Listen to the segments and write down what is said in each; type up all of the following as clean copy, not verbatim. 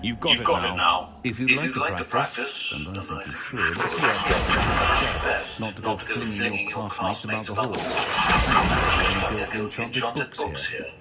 You've got it now. If you'd like to practice, and I think you should, best not to go flinging your classmates about the hall. Only go enchanted books here.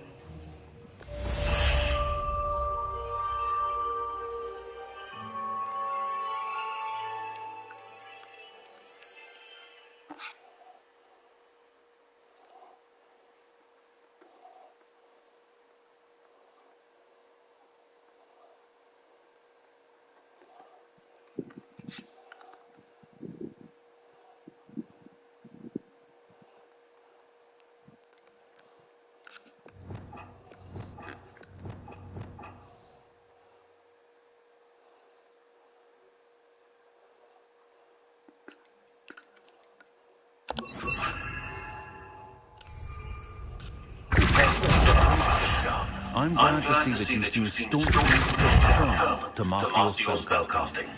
I'm glad to see that you seem staunchly determined to master your spellcasting.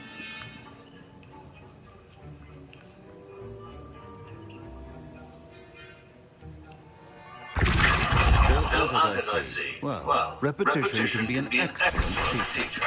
Still at it, I see. Well, repetition can be an excellent teacher.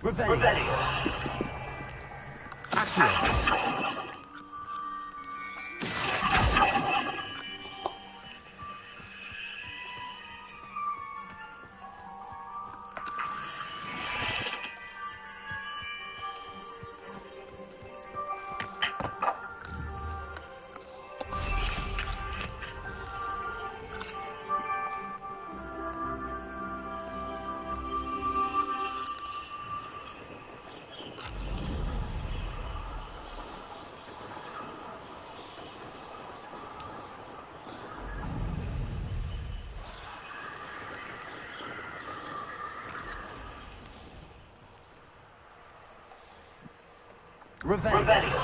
Revelio. Revelio.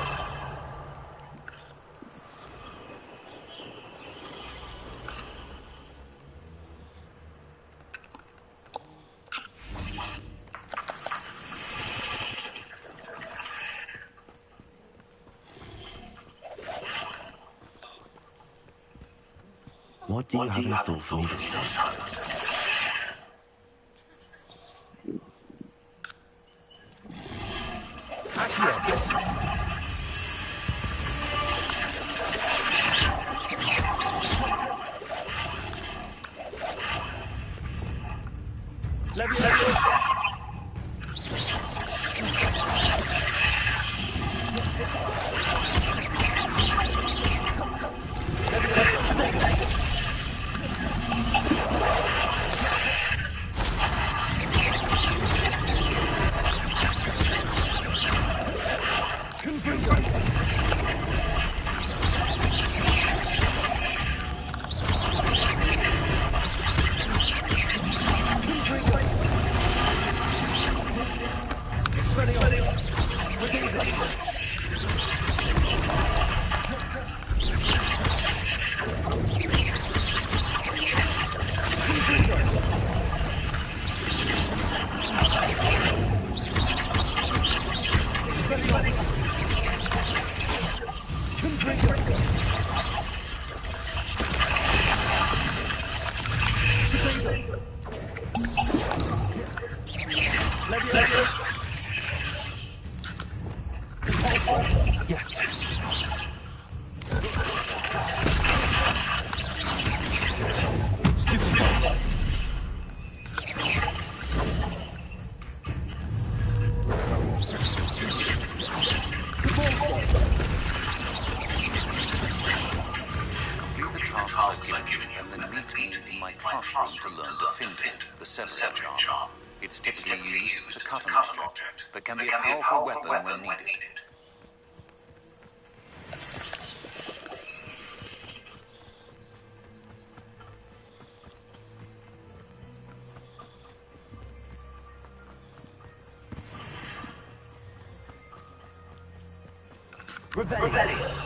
What do you have in store for me this time? Yes. And then meet me in my classroom to learn the Fkin, the severing charm. It's typically used to cut an object, but can be a powerful weapon when needed. Revelio.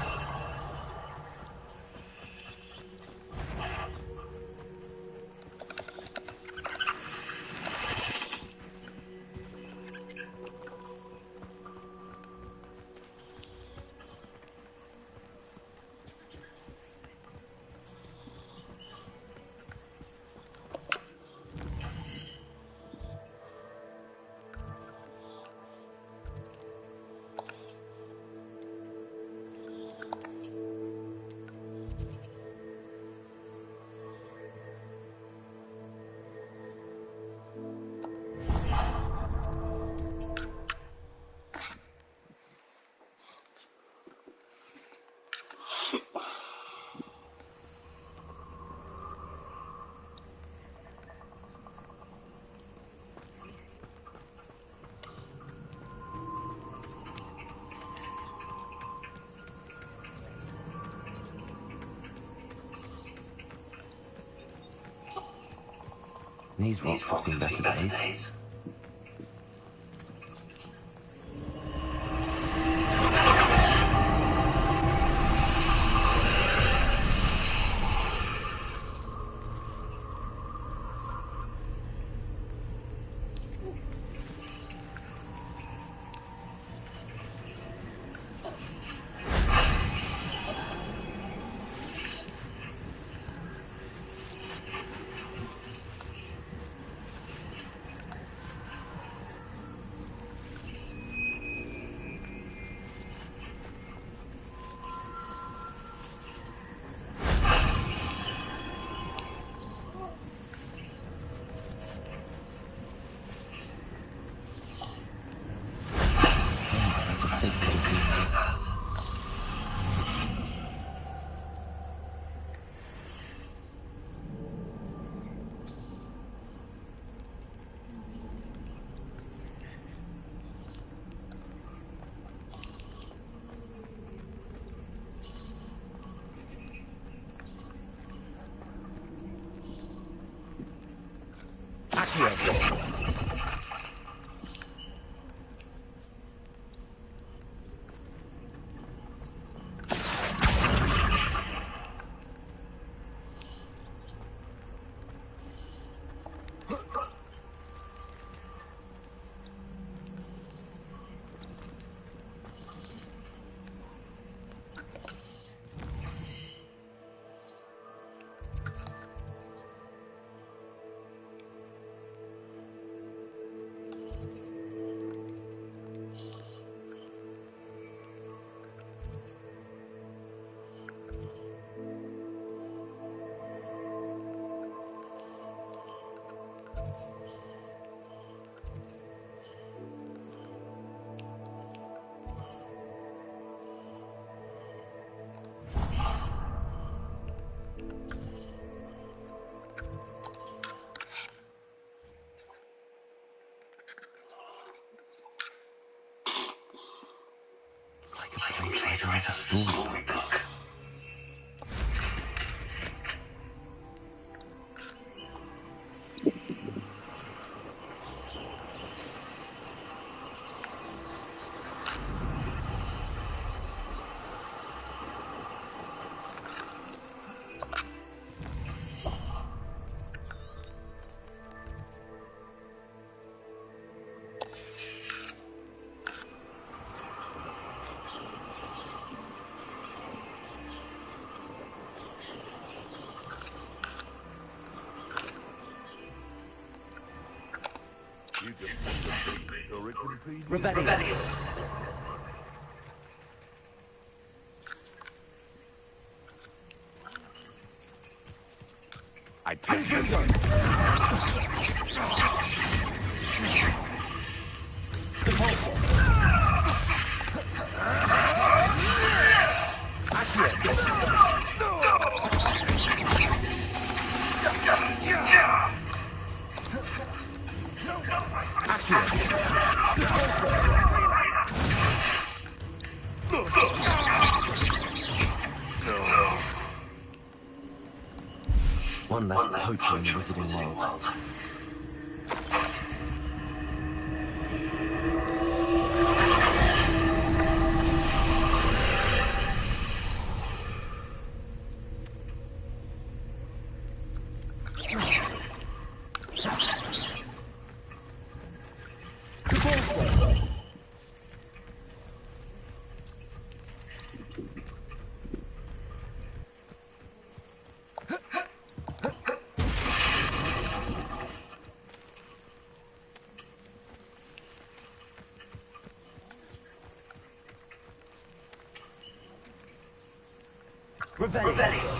These rocks have seen better days. It's like a place right out of a storybook. Revelio. I take it. One less poacher in the wizarding world. Revelio.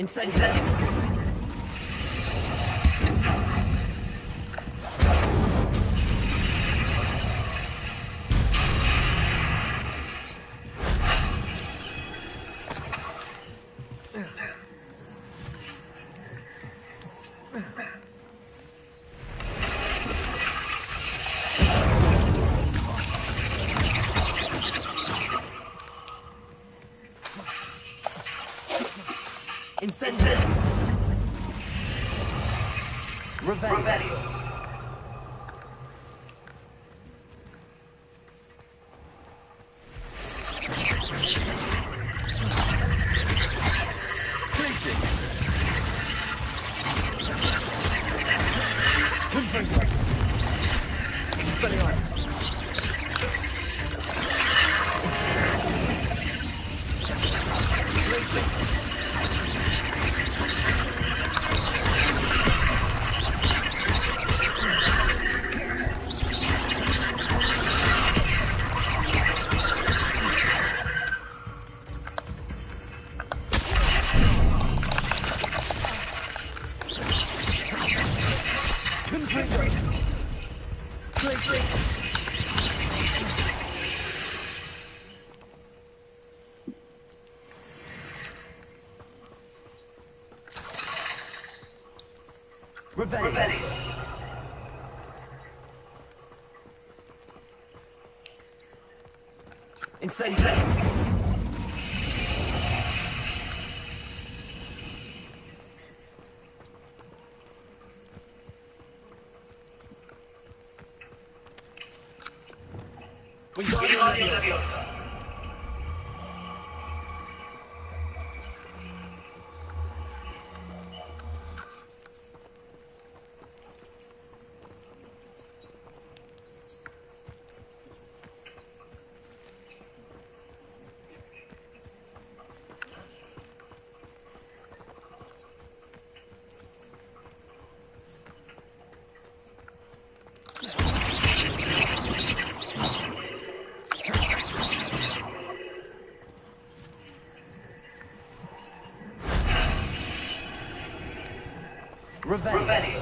Incendio. Incendio. Revelio. Configure. Placing. Revelio. Incendio. Wingardium Leviosa. Revelio.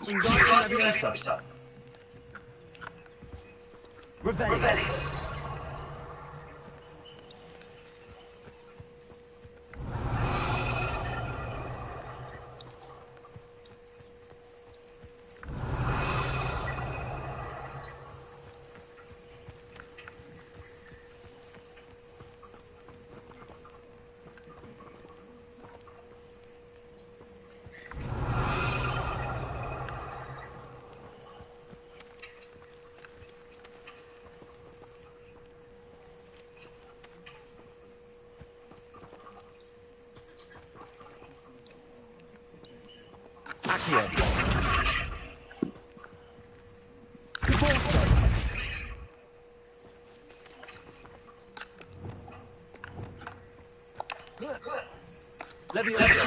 Wingardium Leviosa. Revelio. Accio. Leviosa.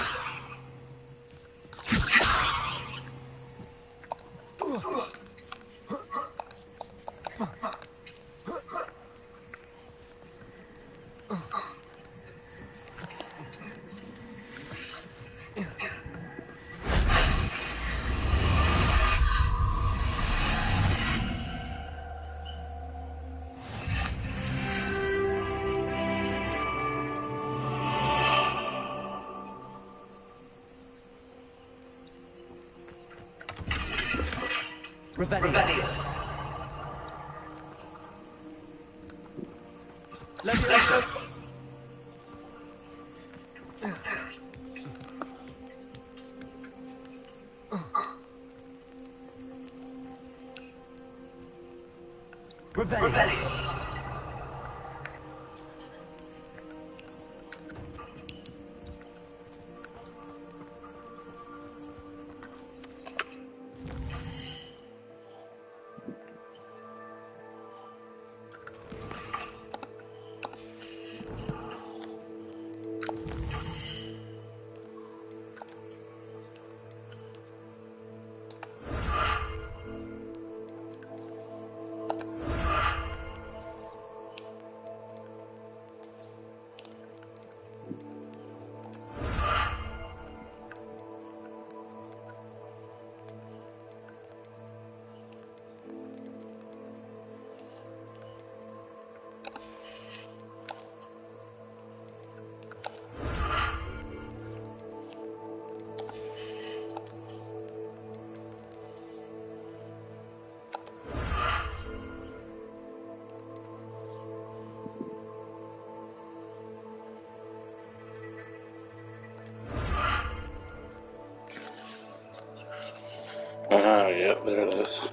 Revelio. Leviosa. Revelio. Yep, there it is.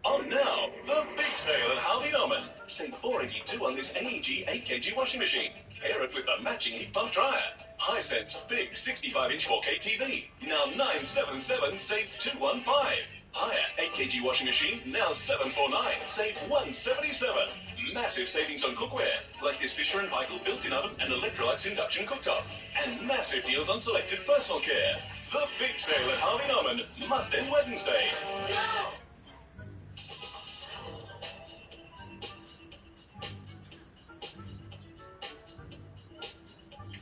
On now, the big sale at Harvey Norman. Save $4.82 on this AEG 8kg washing machine. Pair it with a matching heat pump dryer. Hisense big 65-inch 4K TV. Now $977, save $215. Higher 8kg washing machine, now $749, save $177. Massive savings on cookware, like this Fisher & Paykel built-in oven and Electrolux induction cooktop. And massive deals on selected personal care. The big sale at Harvey Norman must end Wednesday.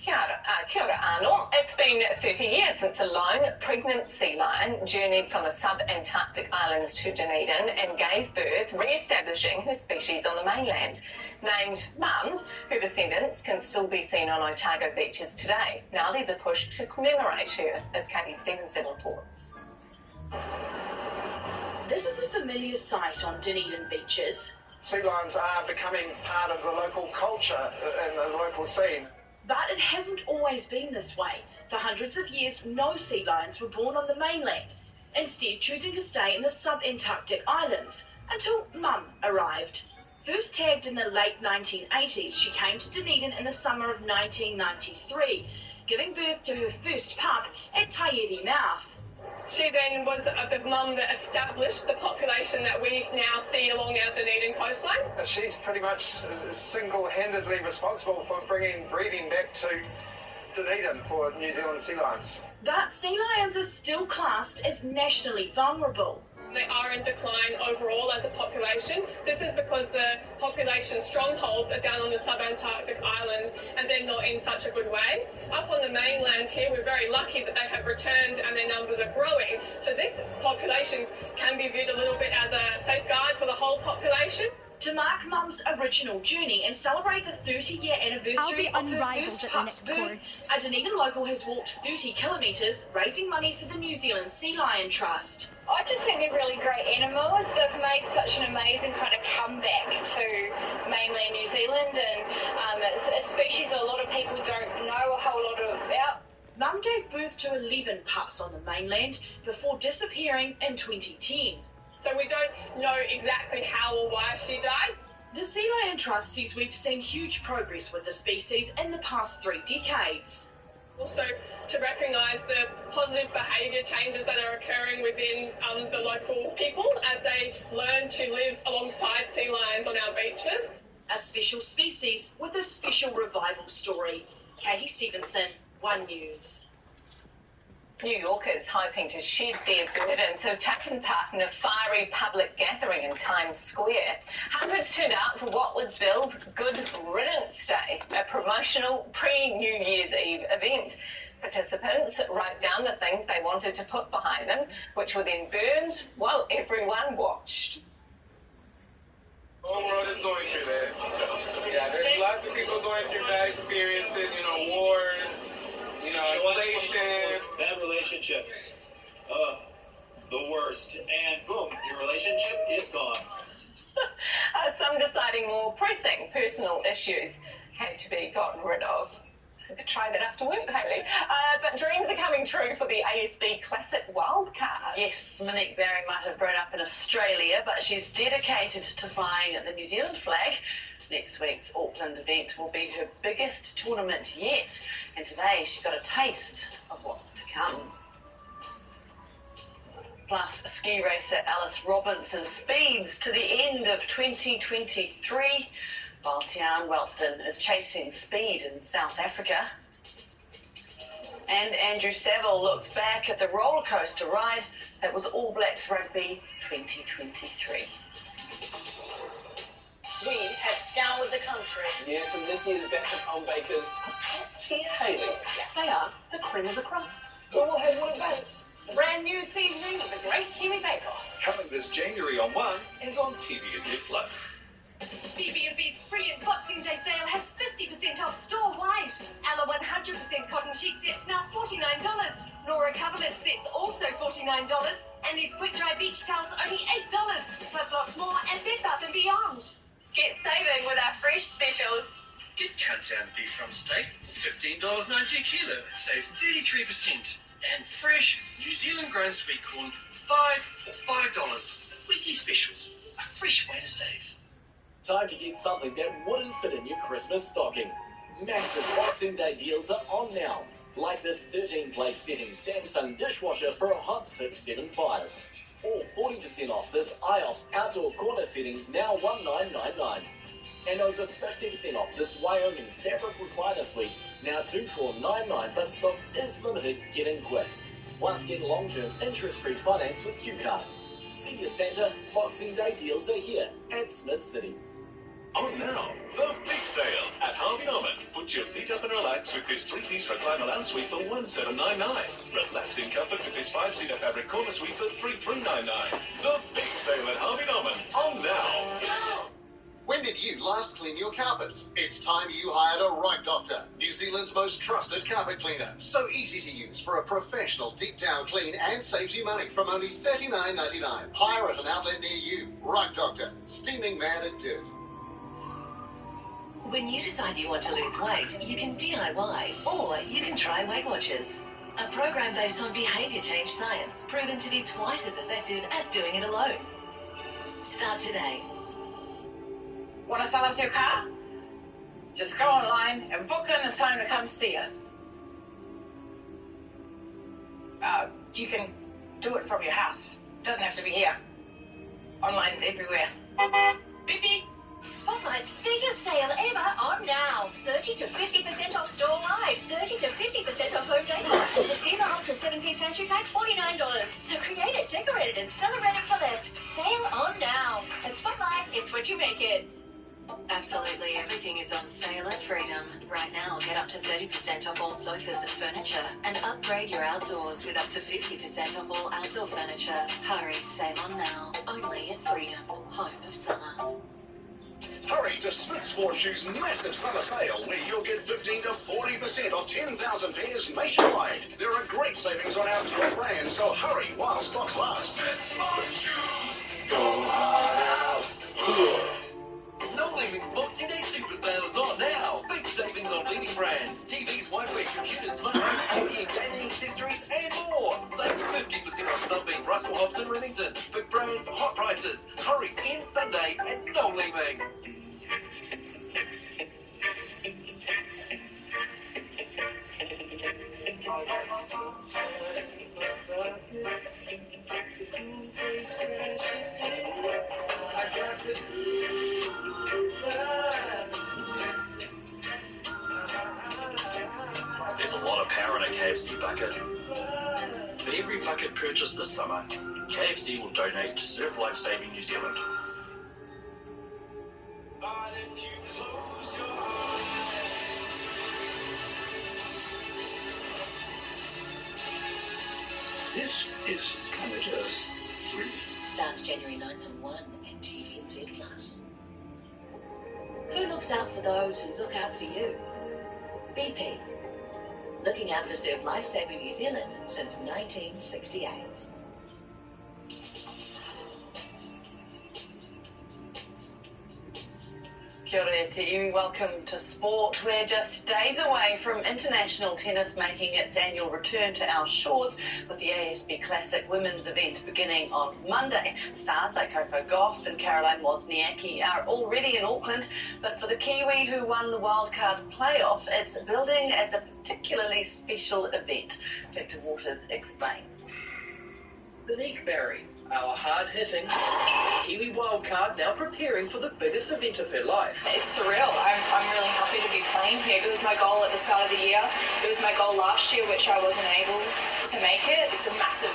Kia ora, Arnold. It's been 30 years since a lone, pregnant sea lion journeyed from the sub-Antarctic islands to Dunedin and gave birth, re-establishing her species on the mainland. Named Mum, her descendants can still be seen on Otago beaches today. Now there's a push to commemorate her, as Katie Stevenson reports. This is a familiar sight on Dunedin beaches. Sea lions are becoming part of the local culture and the local scene. But it hasn't always been this way. For hundreds of years, no sea lions were born on the mainland, instead choosing to stay in the sub-Antarctic islands, until Mum arrived. First tagged in the late 1980s, she came to Dunedin in the summer of 1993, giving birth to her first pup at Taieri Mouth. She then was the mum that established the population that we now see along our Dunedin coastline. She's pretty much single-handedly responsible for bringing breeding back to Dunedin for New Zealand sea lions. But sea lions are still classed as nationally vulnerable. They are in decline overall as a population. This is because the population strongholds are down on the sub-Antarctic islands and they're not in such a good way. Up on the mainland here, we're very lucky that they have returned and their numbers are growing. So this population can be viewed a little bit as a safeguard for the whole population. To mark Mum's original journey and celebrate the 30-year anniversary of her first pup's birth, a Dunedin local has walked 30 kilometres, raising money for the New Zealand Sea Lion Trust. I just think they're really great animals. They've made such an amazing kind of comeback to mainland New Zealand, and it's a species a lot of people don't know a whole lot about. Mum gave birth to 11 pups on the mainland before disappearing in 2010. So we don't know exactly how or why she died. The Sea Lion Trust says we've seen huge progress with the species in the past 3 decades. Also to recognise the positive behaviour changes that are occurring within the local people as they learn to live alongside sea lions on our beaches. A special species with a special revival story. Katie Stevenson, One News. New Yorkers hoping to shed their burdens have taken part in a fiery public gathering in Times Square. Hundreds turned out for what was billed Good Riddance Day, a promotional pre-New Year's Eve event. Participants wrote down the things they wanted to put behind them, which were then burned while everyone watched. The whole world is going through this. Yeah, there's lots of people going through bad experiences, wars, inflation. Bad relationships. The worst. And boom, your relationship is gone. Some deciding more pressing personal issues had to be gotten rid of. I could try that after work, Hayley. But dreams are coming true for the ASB Classic Wildcard. Yes, Monique Barry might have grown up in Australia, but she's dedicated to flying the New Zealand flag. Next week's Auckland event will be her biggest tournament yet, and today she got a taste of what's to come. Plus, ski racer Alice Robinson speeds to the end of 2023, while Tian Welton is chasing speed in South Africa. And Andrew Saville looks back at the roller coaster ride that was All Blacks Rugby 2023. We have scoured the country. Yes, and this year's batch of home bakers are top tier, Hayley. Yeah, they are the cream of the crop. Who will have one bakes? The brand new seasoning of the Great Kiwi Bake Off. Coming this January on One and on TVNZ Plus. BB&B's brilliant Boxing Day sale has 50% off store-wide. Ella 100% cotton sheet sets now $49. Nora coverlet sets also $49. And these quick-dry beach towels only $8. Plus lots more at Bed Bath & Beyond. Get saving with our fresh specials. Get countdown beef from steak for $15.90 a kilo. Save 33%. And fresh New Zealand grown sweet corn, 5 for $5. Weekly specials. A fresh way to save. Time to get something that wouldn't fit in your Christmas stocking. Massive Boxing Day deals are on now. Like this 13-place setting Samsung dishwasher for a hot $675. Or 40% off this iOS outdoor corner setting, now $1999. And over 50% off this Wyoming fabric recliner suite, now $2499, but stock is limited, get in quick. Plus get long-term interest-free finance with Q-Card. See your Santa, Boxing Day deals are here at Smith City. On now, the big sale at Harvey Norman. Put your feet up and relax with this 3-piece recliner lounge suite for $1799. Relax in comfort with this 5-seater fabric corner suite for $3399. The big sale at Harvey Norman. On now. When did had you last clean your carpets? It's time you hired a right doctor. New Zealand's most trusted carpet cleaner. So easy to use for a professional deep down clean and saves you money from only $39.99. Hire at an outlet near you. Right doctor. Steaming mad at dirt. When you decide you want to lose weight, you can DIY, or you can try Weight Watchers. A program based on behaviour change science, proven to be twice as effective as doing it alone. Start today. Want to sell us your car? Just go online and book in the time to come see us. You can do it from your house. Doesn't have to be here. Online's everywhere. Beep beep. Spotlight's biggest sale ever on now. 30 to 50% off store-wide. 30 to 50% off home data. The Steamer Ultra 7-piece pantry pack, $49. So create it, decorate it, and celebrate it for less. Sale on now. At Spotlight, it's what you make it. Absolutely everything is on sale at Freedom. Right now, get up to 30% off all sofas and furniture, and upgrade your outdoors with up to 50% off all outdoor furniture. Hurry, sale on now. Only at Freedom, home of summer. Hurry to Smith Sport Shoes' massive summer sale, where you'll get 15 to 40% off 10,000 pairs nationwide. There are great savings on our top brands, so hurry while stocks last. Smith Sport Shoes. Go hard out. No Limits Boxing Day Super Sale is on now. Big savings on leading brands, TVs, whiteware, computers, smartphones, IT and gaming accessories, and more. Save 50% off Sunbeam, Russell Hobbs and Remington. Big brands, hot prices. Hurry in Sunday and no leaving. There's a lot of power in a KFC bucket. For every bucket purchased this summer, KFC will donate to Surf Life Saving New Zealand. This is Planet Earth 3. Starts January 9th on 1 and TVNZ Plus. Who looks out for those who look out for you? BP. Looking out for Surf Life Saving New Zealand since 1968. Kia ora te iwi, welcome to sport. We're just days away from international tennis making its annual return to our shores, with the ASB Classic women's event beginning on Monday. Stars like Coco Gauff and Caroline Wozniacki are already in Auckland, but for the Kiwi who won the wildcard playoff, it's building as a particularly special event. Victor Waters explains. Monique Barry, our hard-hitting Kiwi wildcard, now preparing for the biggest event of her life. It's surreal. I'm really happy to be playing here. It was my goal at the start of the year. It was my goal last year, which I wasn't able to make it. It's a massive,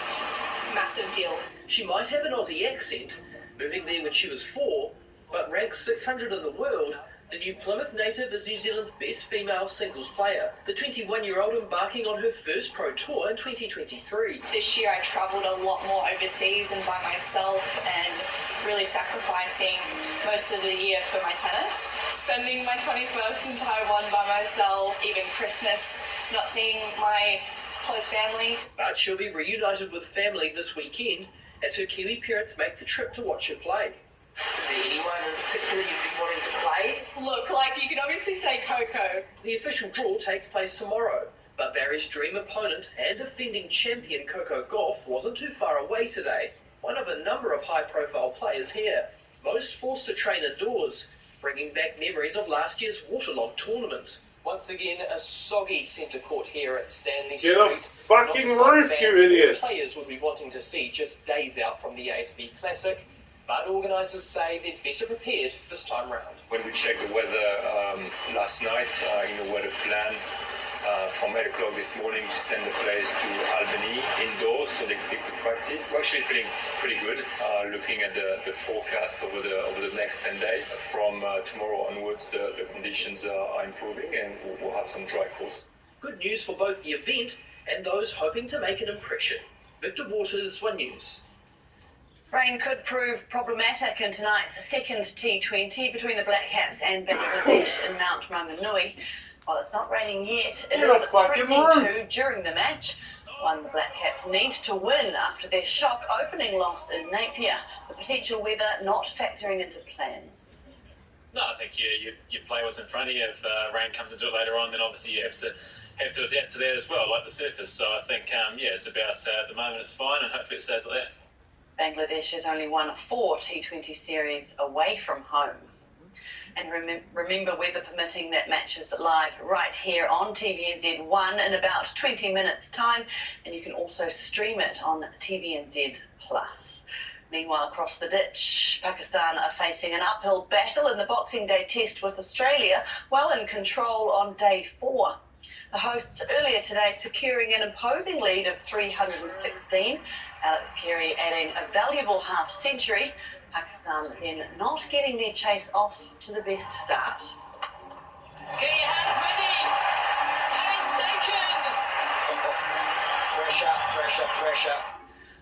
massive deal. She might have an Aussie accent, moving there when she was 4, but ranked 600 in the world. The new Plymouth native is New Zealand's best female singles player, the 21-year-old embarking on her first pro tour in 2023. This year I travelled a lot more overseas and by myself, and really sacrificing most of the year for my tennis. Spending my 21st in Taiwan by myself, even Christmas, not seeing my close family. But she'll be reunited with family this weekend as her Kiwi parents make the trip to watch her play. Is there anyone in particular you've been wanting to play? Look, you can obviously say Coco. The official draw takes place tomorrow, but Barry's dream opponent and defending champion Coco Gauff wasn't too far away today. One of a number of high-profile players here, most forced to train indoors, bringing back memories of last year's waterlogged tournament. Once again, a soggy centre court here at Stanley Get Street. a fucking roof, you idiots! Players would be wanting to see just days out from the ASB Classic, but organisers say they're better prepared this time round. When we checked the weather last night, weather plan from 8 o'clock this morning to send the players to Albany indoors so they could practice. We're actually feeling pretty good looking at the forecast over the next 10 days. From tomorrow onwards, the conditions are improving and we'll have some dry course. Good news for both the event and those hoping to make an impression. Victor Waters, One News. Rain could prove problematic in tonight's second T20 between the Black Caps and Bangladesh in Mount Maunganui. While it's not raining yet, it is threatening to during the match. One the Black Caps need to win after their shock opening loss in Napier. The potential weather not factoring into plans. No, I think you play what's in front of you. If rain comes into it later on, then obviously you have to adapt to that as well, like the surface. So I think, it's about, at the moment it's fine, and hopefully it stays like that. Bangladesh has only won 4 T20 series away from home. And remember, weather permitting, that match is live right here on TVNZ1 in about 20 minutes' time, and you can also stream it on TVNZ+. Meanwhile, across the ditch, Pakistan are facing an uphill battle in the Boxing Day test with Australia, well in control on day 4. The hosts earlier today securing an imposing lead of 316. Alex Carey adding a valuable half-century. Pakistan then not getting their chase off to the best start. Get your hands ready! And it's taken! Pressure.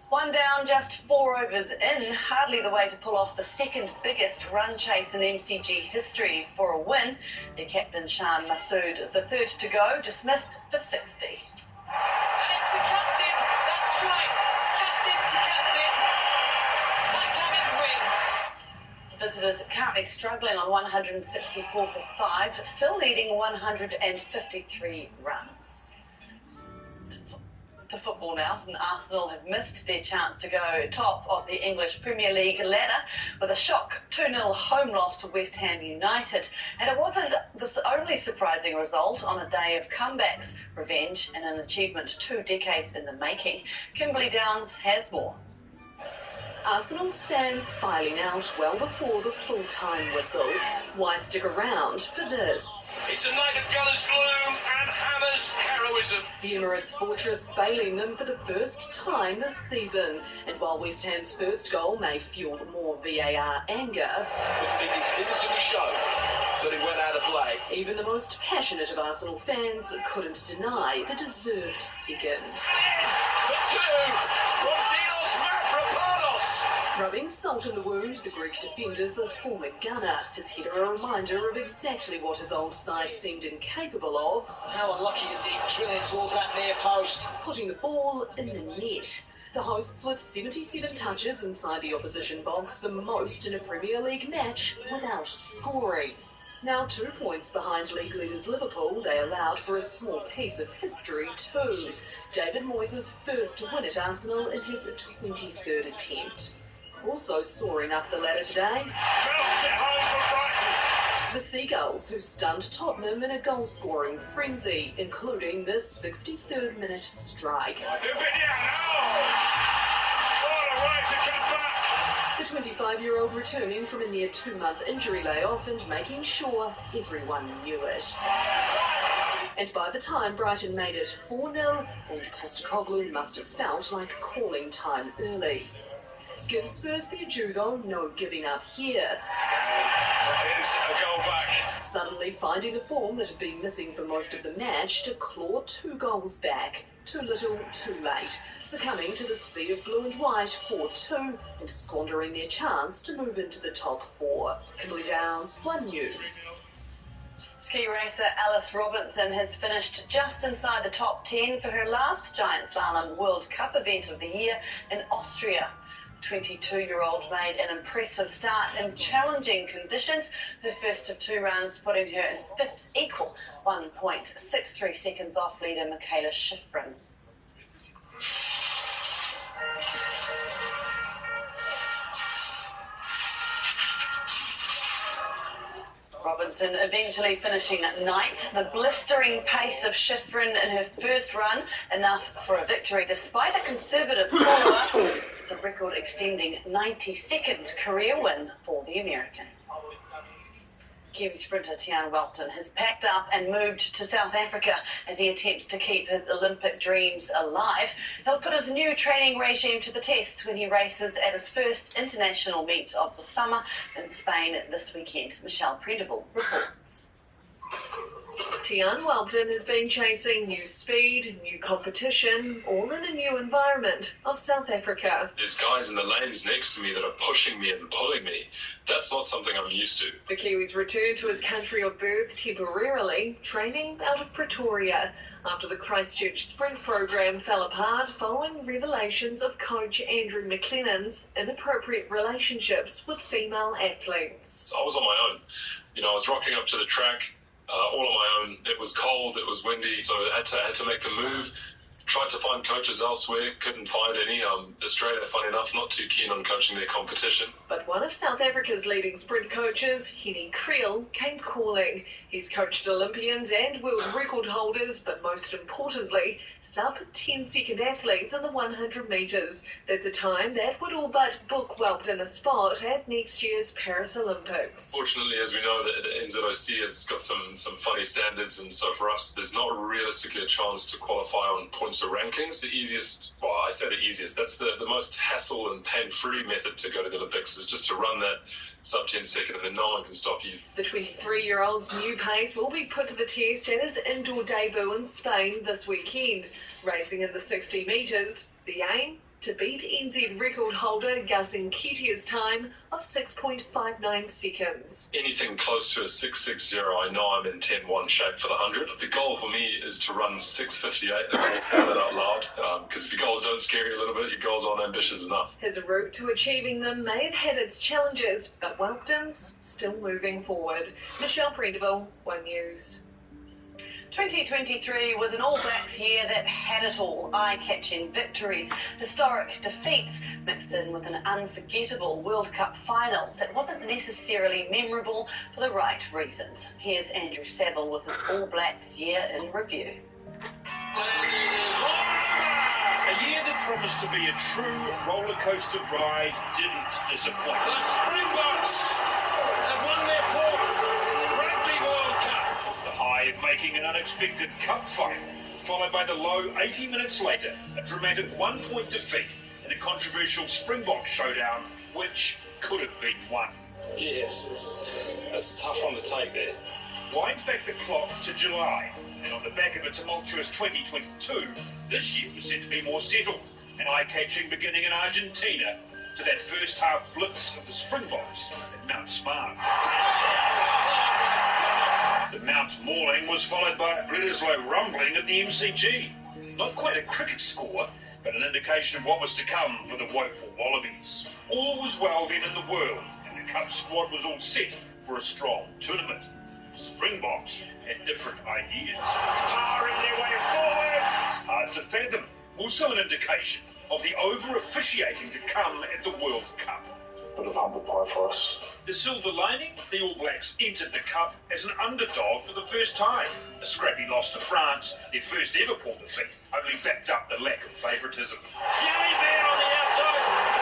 One down, just 4 overs in. Hardly the way to pull off the second biggest run chase in MCG history for a win. Their captain, Shan Masood, is the third to go, dismissed for 60. And it's the captain that strikes. Captain to captain. Pat Cummins wins. Visitors currently struggling on 164 for 5, still leading 153 runs. To football now, and Arsenal have missed their chance to go top of the English Premier League ladder with a shock 2-0 home loss to West Ham United. And it wasn't the only surprising result on a day of comebacks, revenge, and an achievement 2 decades in the making. Kimberly Downs has more. Arsenal's fans filing out well before the full-time whistle. Why stick around for this? It's a night of gunners' gloom and hammers' heroism. The Emirates fortress failing them for the first time this season. And while West Ham's first goal may fuel more VAR anger, Couldn't be definitively shown that it went out of play. Even the most passionate of Arsenal fans couldn't deny the deserved second. The 2 from Dinos Mavropanos. Rubbing salt in the wound, the Greek defender's a former gunner. His header a reminder of exactly what his old side seemed incapable of. How unlucky is he drilling towards that near post? Putting the ball in the net. The hosts with 77 touches inside the opposition box, the most in a Premier League match without scoring. Now 2 points behind league leaders Liverpool, they allowed for a small piece of history too. David Moyes' first win at Arsenal in his 23rd attempt. Also soaring up the ladder today, the Seagulls, who stunned Tottenham in a goal-scoring frenzy, including the 63rd minute strike. The 25-year-old returning from a near 2-month injury layoff and making sure everyone knew it. And by the time Brighton made it 4-0, and Postecoglou must have felt like calling time early. Give Spurs their due though, no giving up here. Here's a goal back. Suddenly finding the form that had been missing for most of the match to claw 2 goals back. Too little, too late. Succumbing to the sea of blue and white 4-2 and squandering their chance to move into the top 4. Kimberly Downs, One News. Ski racer Alice Robinson has finished just inside the top 10 for her last Giant Slalom World Cup event of the year in Austria. 22-year-old made an impressive start in challenging conditions, her first of 2 runs putting her in 5th equal, 1.63 seconds off leader Michaela Schifrin. Robinson eventually finishing at 9th. The blistering pace of Schifrin in her first run, enough for a victory despite a conservative follow-up. The record extending 92nd career win for the American. Kiwi sprinter Tian Welton has packed up and moved to South Africa as he attempts to keep his Olympic dreams alive. He'll put his new training regime to the test when he races at his first international meet of the summer in Spain this weekend. Michelle Prendable reports. Tian Welton has been chasing new speed, new competition, all in a new environment of South Africa. There's guys in the lanes next to me that are pushing me and pulling me. That's not something I'm used to. The Kiwis returned to his country of birth temporarily, training out of Pretoria, after the Christchurch sprint program fell apart following revelations of coach Andrew McLennan's inappropriate relationships with female athletes. So I was on my own. I was rocking up to the track, all on my own. It was cold, it was windy, so I had to make the move. Tried to find coaches elsewhere, couldn't find any. Australia, funny enough, not too keen on coaching their competition. But one of South Africa's leading sprint coaches, Henny Creel, came calling. He's coached Olympians and world record holders, but most importantly, sub-10-second athletes in the 100 metres. That's a time that would all but book Welton a spot at next year's Paris Olympics. Fortunately, as we know, the NZOC has got some funny standards, and so for us, there's not realistically a chance to qualify on points or rankings. The easiest, well, I say the easiest, that's the most hassle and pain-free method to go to the Olympics is just to run that sub-10 second, and then no one can stop you. The 23-year-old's new pace will be put to the test at his indoor debut in Spain this weekend. Racing in the 60 metres, the aim? To beat NZ record holder Gus Nketiah's time of 6.59 seconds. Anything close to a 6.60, I know I'm in 10-1 shape for the 100. The goal for me is to run 6.58 and walk out out loud, because if your goals don't scare you a little bit, your goals aren't ambitious enough. His route to achieving them may have had its challenges, but Welton's still moving forward. Michelle Prendeville, One News. 2023 was an All Blacks year that had it all. Eye-catching victories, historic defeats, mixed in with an unforgettable World Cup final that wasn't necessarily memorable for the right reasons. Here's Andrew Saville with his All Blacks year in review. A year that promised to be a true rollercoaster ride didn't disappoint. The Springboks have won their fourth Rugby World Cup. The high of making an unexpected cup final, followed by the low 80 minutes later, a dramatic one-point defeat in a controversial Springbok showdown, which could have been won. Yes, it's a tough one to take there. Wind back the clock to July, and on the back of a tumultuous 2022, this year was set to be more settled, an eye-catching beginning in Argentina to that first half blitz of the Springboks at Mount Smart. The Mount Mauling was followed by a Bledisloe rumbling at the MCG. Not quite a cricket score, but an indication of what was to come for the woeful Wallabies. All was well then in the world, and the Cup squad was all set for a strong tournament. Springboks had different ideas. Powering their way forward! Hard to fathom. Also an indication of the over-officiating to come at the World Cup. Bit of humble pie for us. The silver lining, the All Blacks entered the Cup as an underdog for the first time. A scrappy loss to France, their first ever poor defeat, only backed up the lack of favouritism. Jelly Bear on the outside!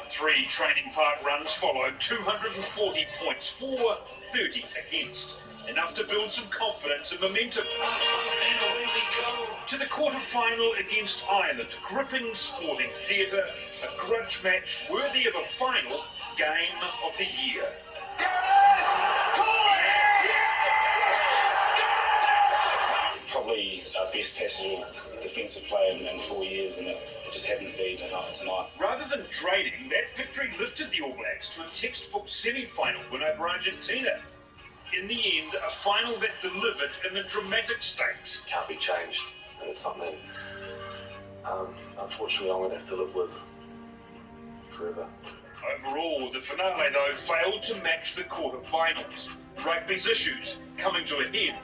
3 training park runs followed, 240 points for, 30 against. Enough to build some confidence and momentum. And away we go. To the quarter-final against Ireland, gripping sporting theatre, a grudge match worthy of a final game of the year. Probably our best passage of defensive play in 4 years, and it just happened to be tonight. Rather than draining, that victory lifted the All Blacks to a textbook semi-final win over Argentina. In the end, a final that delivered in the dramatic stakes. Can't be changed, and it's something, unfortunately, I'm going to have to live with forever. Overall, the finale, though, failed to match the quarter-finals. Rugby's issues coming to a head